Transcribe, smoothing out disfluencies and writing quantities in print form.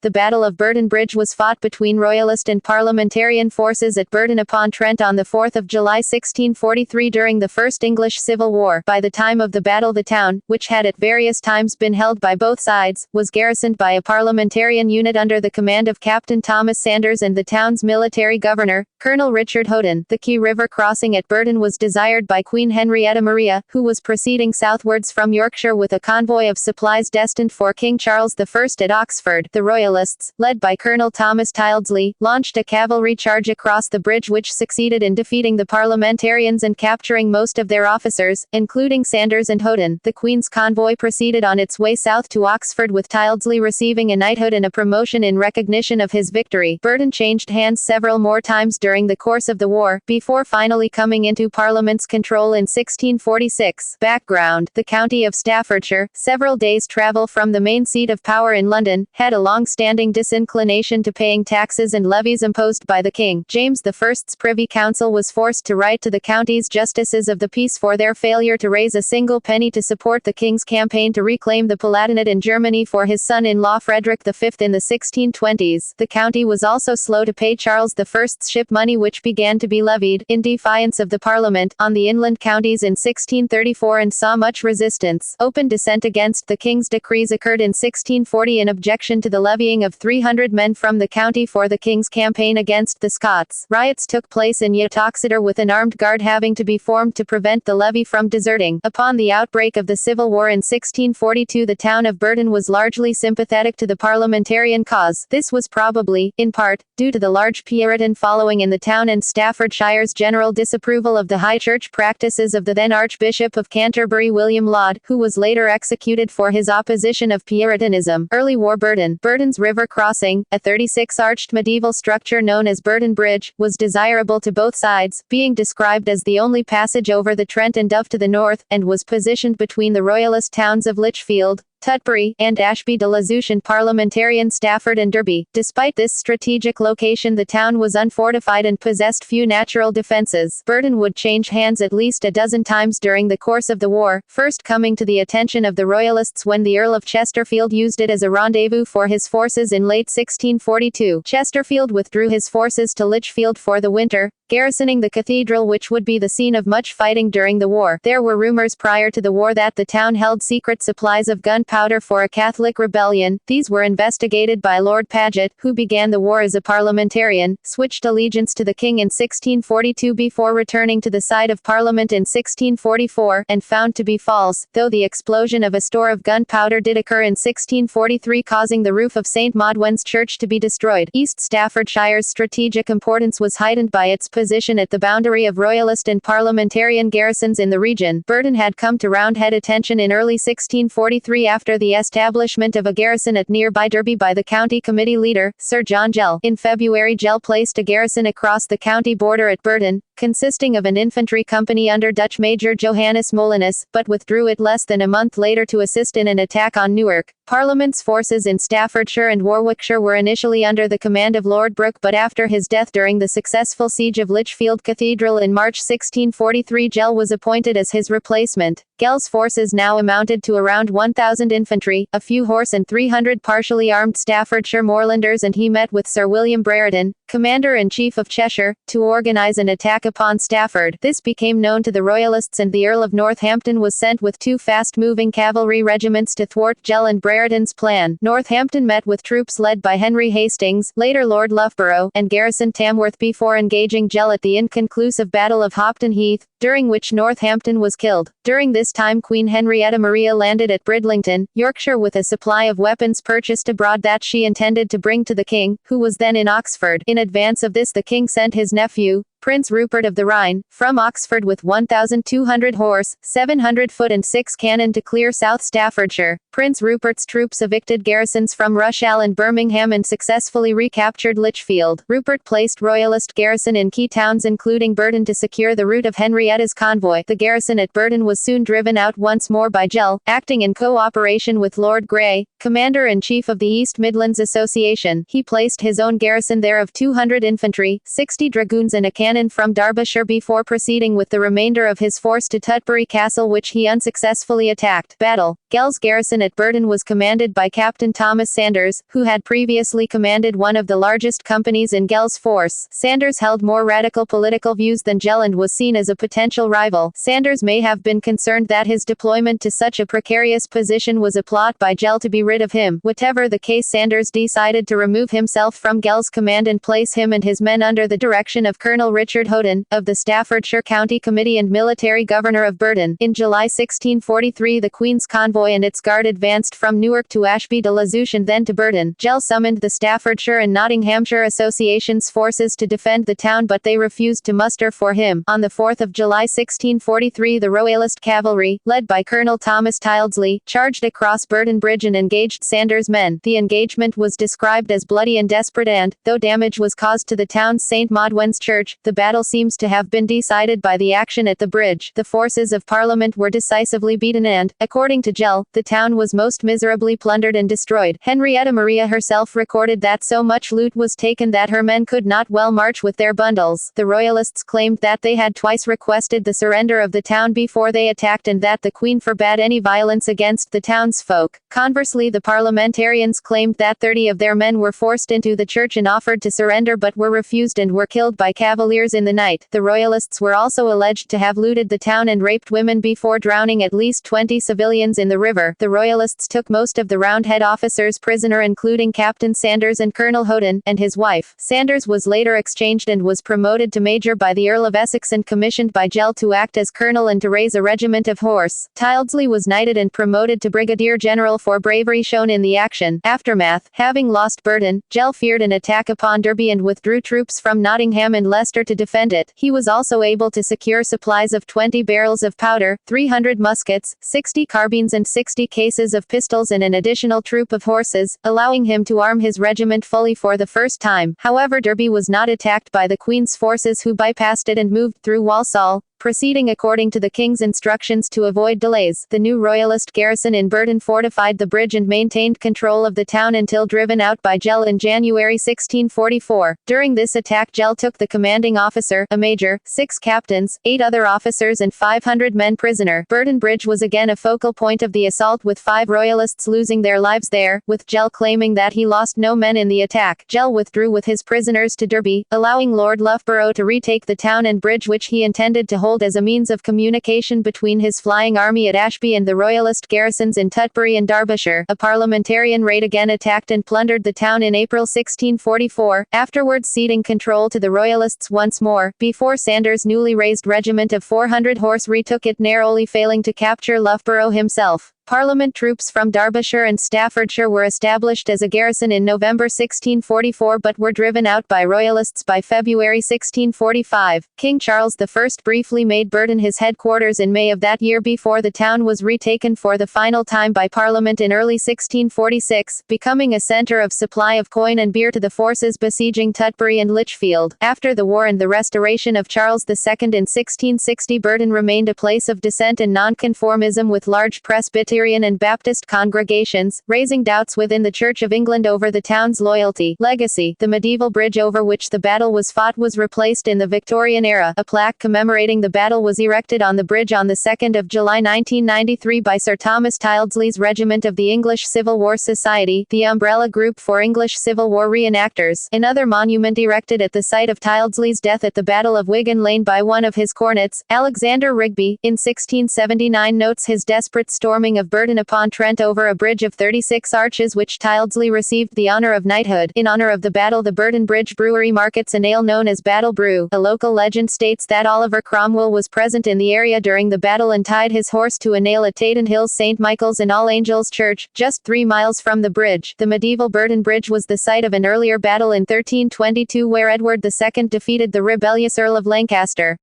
The Battle of Burton Bridge was fought between Royalist and Parliamentarian forces at Burton-upon-Trent on 4 July 1643 during the First English Civil War. By the time of the battle, the town, which had at various times been held by both sides, was garrisoned by a Parliamentarian unit under the command of Captain Thomas Sanders and the town's military governor, Colonel Richard Houghton. The Key River crossing at Burton was desired by Queen Henrietta Maria, who was proceeding southwards from Yorkshire with a convoy of supplies destined for King Charles I at Oxford. The Royalists, led by Colonel Thomas Tyldesley, launched a cavalry charge across the bridge which succeeded in defeating the Parliamentarians and capturing most of their officers, including Sanders and Houghton. The Queen's convoy proceeded on its way south to Oxford with Tyldesley receiving a knighthood and a promotion in recognition of his victory. Burton changed hands several more times during the course of the war, before finally coming into Parliament's control in 1646. Background: the county of Staffordshire, several days' travel from the main seat of power in London, had a long-standing disinclination to paying taxes and levies imposed by the king. James I's Privy Council was forced to write to the county's justices of the peace for their failure to raise a single penny to support the king's campaign to reclaim the Palatinate in Germany for his son-in-law Frederick V in the 1620s. The county was also slow to pay Charles I's ship money, which began to be levied, in defiance of the Parliament, on the inland counties in 1634 and saw much resistance. Open dissent against the king's decrees occurred in 1640 in objection to the levying of 300 men from the county for the king's campaign against the Scots. Riots took place in Uttoxeter with an armed guard having to be formed to prevent the levy from deserting. Upon the outbreak of the Civil War in 1642, the town of Burton was largely sympathetic to the Parliamentarian cause. This was probably, in part, due to the large Puritan following in the town and Staffordshire's general disapproval of the high church practices of the then Archbishop of Canterbury William Laud, who was later executed for his opposition of Puritanism. Early war Burton. Burton's river crossing, a 36-arched medieval structure known as Burton Bridge, was desirable to both sides, being described as the only passage over the Trent and Dove to the north, and was positioned between the Royalist towns of Lichfield, Tutbury, and Ashby de la Zouch and Parliamentarian Stafford and Derby. Despite this strategic location, the town was unfortified and possessed few natural defenses. Burton would change hands at least a dozen times during the course of the war, first coming to the attention of the Royalists when the Earl of Chesterfield used it as a rendezvous for his forces in late 1642. Chesterfield withdrew his forces to Lichfield for the winter, garrisoning the cathedral, which would be the scene of much fighting during the war. There were rumors prior to the war that the town held secret supplies of gunpowder for a Catholic rebellion. These were investigated by Lord Paget, who began the war as a parliamentarian, switched allegiance to the king in 1642 before returning to the side of Parliament in 1644, and found to be false, though the explosion of a store of gunpowder did occur in 1643, causing the roof of St. Maudwen's Church to be destroyed. East Staffordshire's strategic importance was heightened by its position at the boundary of Royalist and Parliamentarian garrisons in the region. Burton had come to Roundhead attention in early 1643 after the establishment of a garrison at nearby Derby by the county committee leader, Sir John Gell. In February, Gell placed a garrison across the county border at Burton, consisting of an infantry company under Dutch Major Johannes Molinus, but withdrew it less than a month later to assist in an attack on Newark. Parliament's forces in Staffordshire and Warwickshire were initially under the command of Lord Brooke, but after his death during the successful siege of Lichfield Cathedral in March 1643, Gell was appointed as his replacement. Gell's forces now amounted to around 1,000 infantry, a few horse and 300 partially armed Staffordshire Moorlanders, and he met with Sir William Brereton, Commander-in-Chief of Cheshire, to organise an attack upon Stafford. This became known to the Royalists, and the Earl of Northampton was sent with 2 fast-moving cavalry regiments to thwart Gell and Brereton's plan. Northampton met with troops led by Henry Hastings, later Lord Loughborough, and garrisoned Tamworth before engaging Gell at the inconclusive Battle of Hopton Heath, during which Northampton was killed. During this time, Queen Henrietta Maria landed at Bridlington, Yorkshire, with a supply of weapons purchased abroad that she intended to bring to the king, who was then in Oxford. In advance of this, the king sent his nephew, Prince Rupert of the Rhine, from Oxford with 1,200 horse, 700 foot and 6 cannon to clear South Staffordshire. Prince Rupert's troops evicted garrisons from Rushall and Birmingham and successfully recaptured Lichfield. Rupert placed Royalist garrison in key towns including Burton to secure the route of Henrietta's convoy. The garrison at Burton was soon driven out once more by Gell, acting in co-operation with Lord Grey, Commander-in-Chief of the East Midlands Association. He placed his own garrison there of 200 infantry, 60 dragoons and a cannon from Derbyshire before proceeding with the remainder of his force to Tutbury Castle, which he unsuccessfully attacked. Battle. Gell's garrison at Burton was commanded by Captain Thomas Sanders, who had previously commanded one of the largest companies in Gell's force. Sanders held more radical political views than Gell and was seen as a potential rival. Sanders may have been concerned that his deployment to such a precarious position was a plot by Gell to be rid of him. Whatever the case, Sanders decided to remove himself from Gell's command and place him and his men under the direction of Colonel Richard Houghton, of the Staffordshire County Committee and military governor of Burton. In July 1643, the Queen's convoy and its guard advanced from Newark to Ashby de la Zouch and then to Burton. Gell summoned the Staffordshire and Nottinghamshire Association's forces to defend the town, but they refused to muster for him. On the 4th of July 1643, the Royalist cavalry, led by Colonel Thomas Tyldesley, charged across Burton Bridge and engaged Sanders' men. The engagement was described as bloody and desperate and, though damage was caused to the town's St. Maudwen's church, the battle seems to have been decided by the action at the bridge. The forces of Parliament were decisively beaten and, according to Gell, the town was most miserably plundered and destroyed. Henrietta Maria herself recorded that so much loot was taken that her men could not well march with their bundles. The Royalists claimed that they had twice requested the surrender of the town before they attacked and that the Queen forbade any violence against the townsfolk. Conversely, the parliamentarians claimed that 30 of their men were forced into the church and offered to surrender but were refused and were killed by cavaliers in the night. The Royalists were also alleged to have looted the town and raped women before drowning at least 20 civilians in the river. The Royalists took most of the Roundhead officers prisoner, including Captain Sanders and Colonel Houghton, and his wife. Sanders was later exchanged and was promoted to major by the Earl of Essex and commissioned by Gell to act as colonel and to raise a regiment of horse. Tyldesley was knighted and promoted to brigadier general for bravery shown in the action. Aftermath: having lost Burton, Gell feared an attack upon Derby and withdrew troops from Nottingham and Leicester to defend it. He was also able to secure supplies of 20 barrels of powder, 300 muskets, 60 carbines and 60 cases of pistols and an additional troop of horses, allowing him to arm his regiment fully for the first time. However, Derby was not attacked by the Queen's forces, who bypassed it and moved through Walsall, proceeding according to the King's instructions to avoid delays. The new Royalist garrison in Burton fortified the bridge and maintained control of the town until driven out by Gell in January 1644. During this attack, Gell took the commanding officer, a major, 6 captains, 8 other officers and 500 men prisoner. Burton Bridge was again a focal point of the assault, with 5 Royalists losing their lives there, with Gell claiming that he lost no men in the attack. Gell withdrew with his prisoners to Derby, allowing Lord Loughborough to retake the town and bridge, which he intended to hold as a means of communication between his flying army at Ashby and the Royalist garrisons in Tutbury and Derbyshire. A parliamentarian raid again attacked and plundered the town in April 1644, afterwards ceding control to the Royalists once more, before Sanders' newly raised regiment of 400 horse retook it, narrowly failing to capture Loughborough himself. Parliament troops from Derbyshire and Staffordshire were established as a garrison in November 1644 but were driven out by Royalists by February 1645. King Charles I briefly made Burton his headquarters in May of that year before the town was retaken for the final time by Parliament in early 1646, becoming a centre of supply of coin and beer to the forces besieging Tutbury and Lichfield. After the war and the restoration of Charles II in 1660, Burton remained a place of dissent and nonconformism, with large Presbyterian and Baptist congregations, raising doubts within the Church of England over the town's loyalty. Legacy: the medieval bridge over which the battle was fought was replaced in the Victorian era. A plaque commemorating the battle was erected on the bridge on the 2nd of July 1993 by Sir Thomas Tyldesley's regiment of the English Civil War Society, the umbrella group for English Civil War reenactors. Another monument erected at the site of Tyldesley's death at the Battle of Wigan Lane by one of his cornets, Alexander Rigby, in 1679, notes his desperate storming of Burton-upon-Trent over a bridge of 36 arches, which Tyldesley received the honor of knighthood. In honor of the battle, the Burton Bridge Brewery markets an ale known as Battle Brew. A local legend states that Oliver Cromwell was present in the area during the battle and tied his horse to a nail at Taden Hill's St. Michael's and All Angels Church, just 3 miles from the bridge. The medieval Burton Bridge was the site of an earlier battle in 1322 where Edward II defeated the rebellious Earl of Lancaster.